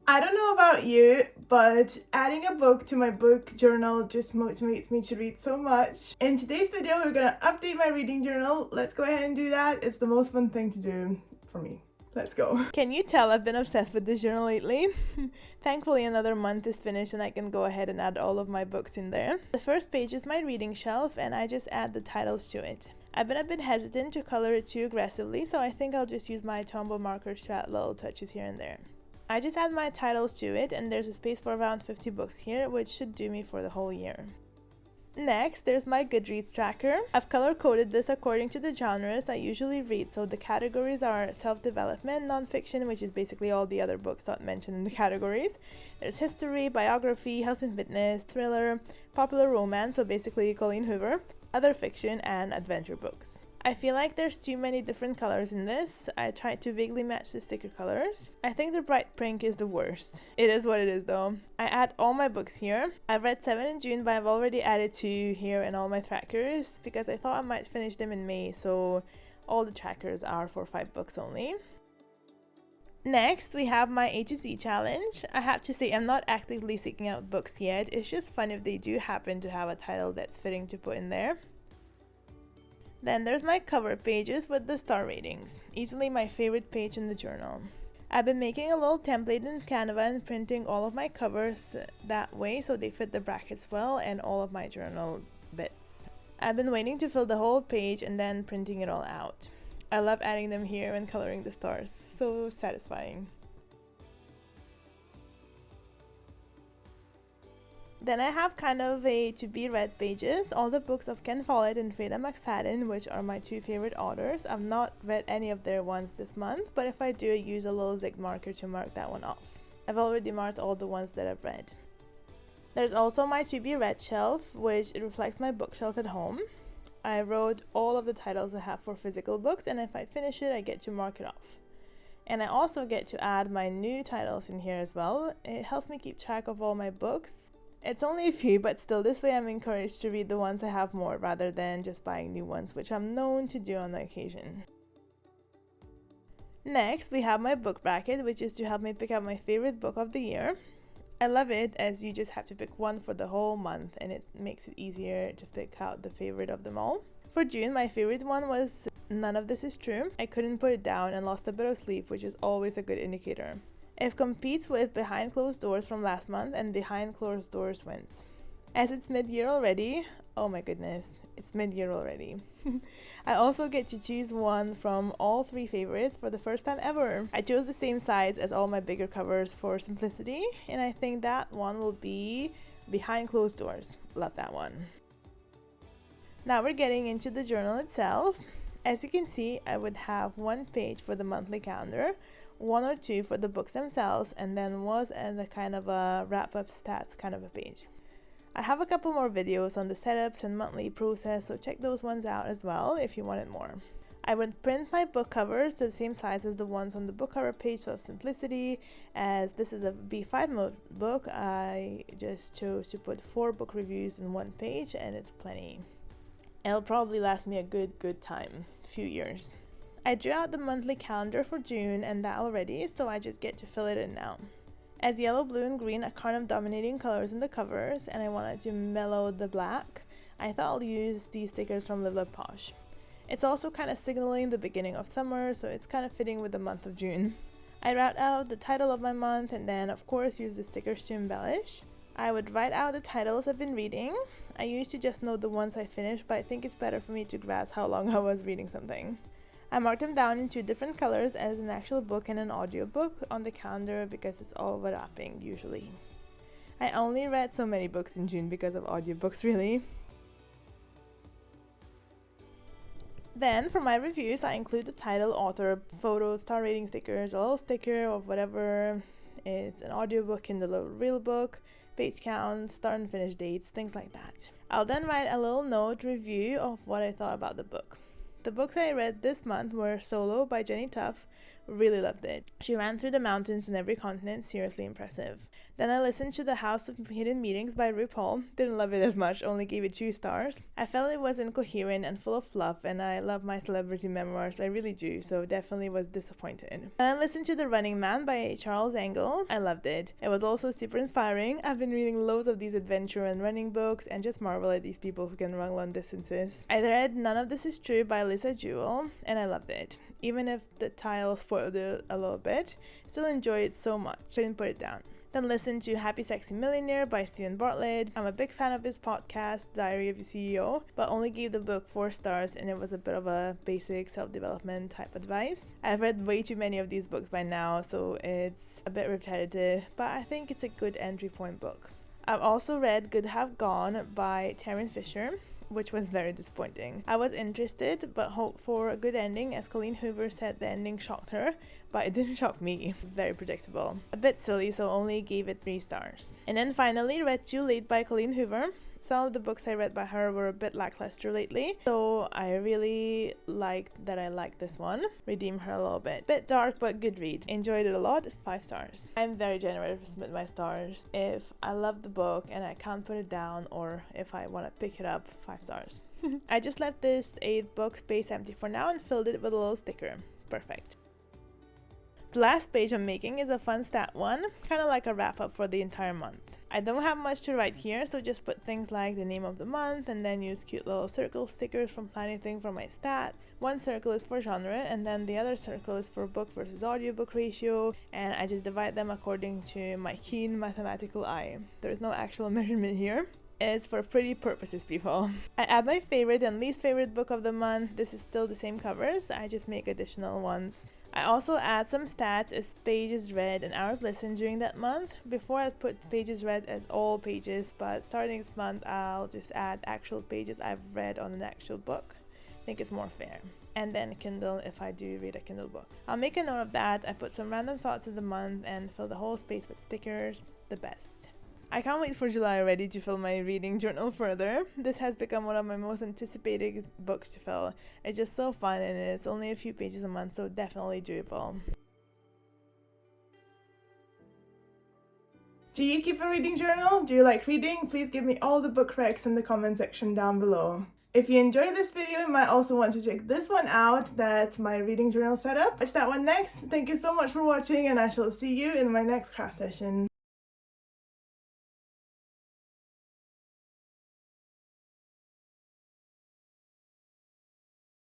I don't know about you, but adding a book to my book journal just motivates me to read so much. In today's video, we're gonna update my reading journal. Let's go ahead and do that. It's the most fun thing to do for me. Let's go. Can you tell I've been obsessed with this journal lately? Thankfully, another month is finished and I can go ahead and add all of my books in there. The first page is my reading shelf and I just add the titles to it. I've been a bit hesitant to color it too aggressively, so I think I'll just use my Tombow markers to add little touches here and there. I just add my titles to it and there's a space for around 50 books here, which should do me for the whole year. Next, there's my Goodreads tracker. I've color-coded this according to the genres I usually read, so the categories are self-development, non-fiction, which is basically all the other books not mentioned in the categories. There's history, biography, health and fitness, thriller, popular romance, so basically Colleen Hoover, other fiction, and adventure books. I feel like there's too many different colors in this. I tried to vaguely match the sticker colors. I think the bright pink is the worst. It is what it is though. I add all my books here. I've read 7 in June, but I've already added 2 here in all my trackers because I thought I might finish them in May, so all the trackers are for 5 books only. Next, we have my A to Z challenge. I have to say I'm not actively seeking out books yet. It's just fun if they do happen to have a title that's fitting to put in there. Then there's my cover pages with the star ratings, easily my favorite page in the journal. I've been making a little template in Canva and printing all of my covers that way so they fit the brackets well and all of my journal bits. I've been waiting to fill the whole page and then printing it all out. I love adding them here and coloring the stars, so satisfying. Then I have kind of a to be read pages, all the books of Ken Follett and Freida McFadden, which are my 2 favorite authors. I've not read any of their ones this month, but if I do, I use a little zig marker to mark that one off. I've already marked all the ones that I've read. There's also my to be read shelf, which reflects my bookshelf at home. I wrote all of the titles I have for physical books, and if I finish it, I get to mark it off. And I also get to add my new titles in here as well. It helps me keep track of all my books. It's only a few, but still this way I'm encouraged to read the ones I have more rather than just buying new ones, which I'm known to do on the occasion. Next, we have my book bracket, which is to help me pick out my favorite book of the year. I love it as you just have to pick one for the whole month and it makes it easier to pick out the favorite of them all. For June, my favorite one was None of This Is True. I couldn't put it down and lost a bit of sleep, which is always a good indicator. It competes with Behind Closed Doors from last month, and Behind Closed Doors wins. As it's mid-year already, oh my goodness, it's mid-year already. I also get to choose one from all 3 favorites for the first time ever. I chose the same size as all my bigger covers for simplicity, and I think that one will be Behind Closed Doors. Love that one. Now we're getting into the journal itself. As you can see, I would have 1 page for the monthly calendar, 1 or 2 for the books themselves, and then was and a kind of a wrap-up stats kind of a page. I have a couple more videos on the setups and monthly process, so check those ones out as well if you wanted more. I would print my book covers to the same size as the ones on the book cover page, so simplicity. As this is a B5 mode book, I just chose to put 4 book reviews in 1 page, and it's plenty. It'll probably last me a good time, few years. I drew out the monthly calendar for June and that already, so I just get to fill it in now. As yellow, blue, and green are kind of dominating colors in the covers, and I wanted to mellow the black, I thought I'll use these stickers from Live Love Posh. It's also kind of signaling the beginning of summer, so it's kind of fitting with the month of June. I wrote out the title of my month and then of course use the stickers to embellish. I would write out the titles I've been reading. I used to just know the ones I finished, but I think it's better for me to grasp how long I was reading something. I marked them down in 2 different colors as an actual book and an audiobook on the calendar because it's all overlapping usually. I only read so many books in June because of audiobooks really. Then for my reviews, I include the title, author, photo, star rating stickers, a little sticker of whatever. It's an audiobook in the little real book, page count, start and finish dates, things like that. I'll then write a little note review of what I thought about the book. The books I read this month were Solo by Jenny Tough, Really loved it. She ran through the mountains in every continent, seriously impressive. Then I listened to The House of Hidden Meetings by RuPaul. Didn't love it as much, only gave it 2 stars. I felt it was incoherent and full of fluff, and I love my celebrity memoirs, I really do, so definitely was disappointed. Then I listened to The Running Man by Charles Engle. I loved it. It was also super inspiring. I've been reading loads of these adventure and running books and just marvel at these people who can run long distances. I read None of This Is True by Lisa Jewell, and I loved it. Even if the title spoiled it a little bit, still enjoyed it so much. Couldn't put it down. Then listen to Happy Sexy Millionaire by Stephen Bartlett. I'm a big fan of his podcast, Diary of a CEO, but only gave the book 4 stars, and it was a bit of a basic self-development type advice. I've read way too many of these books by now, so it's a bit repetitive, but I think it's a good entry point book. I've also read Good Have Gone by Taryn Fisher, which was very disappointing. I was interested but hoped for a good ending, as Colleen Hoover said the ending shocked her, but it didn't shock me. It's very predictable. A bit silly, so only gave it 3 stars. And then finally read Too Late by Colleen Hoover. Some of the books I read by her were a bit lackluster lately, so I really liked this one. Redeem her a little bit. Bit dark but good read. Enjoyed it a lot. 5 stars. I'm very generous with my stars. If I love the book and I can't put it down, or if I want to pick it up, 5 stars. I just left this 8 book space empty for now and filled it with a little sticker. Perfect. The last page I'm making is a fun stat one, kind of like a wrap up for the entire month. I don't have much to write here, so just put things like the name of the month and then use cute little circle stickers from Planything for my stats. One circle is for genre, and then the other circle is for book versus audiobook ratio, and I just divide them according to my keen mathematical eye. There's no actual measurement here. It's for pretty purposes, people. I add my favorite and least favorite book of the month. This is still the same covers, I just make additional ones. I also add some stats as pages read and hours listened during that month. Before I'd put pages read as all pages, but starting this month I'll just add actual pages I've read on an actual book. I think it's more fair. And then Kindle if I do read a Kindle book. I'll make a note of that. I put some random thoughts of the month and fill the whole space with stickers. The best. I can't wait for July already to fill my reading journal further. This has become one of my most anticipated books to fill. It's just so fun, and it's only a few pages a month, so definitely doable. Do you keep a reading journal? Do you like reading? Please give me all the book recs in the comment section down below. If you enjoyed this video, you might also want to check this one out. That's my reading journal setup. Watch that one next. Thank you so much for watching, and I shall see you in my next craft session.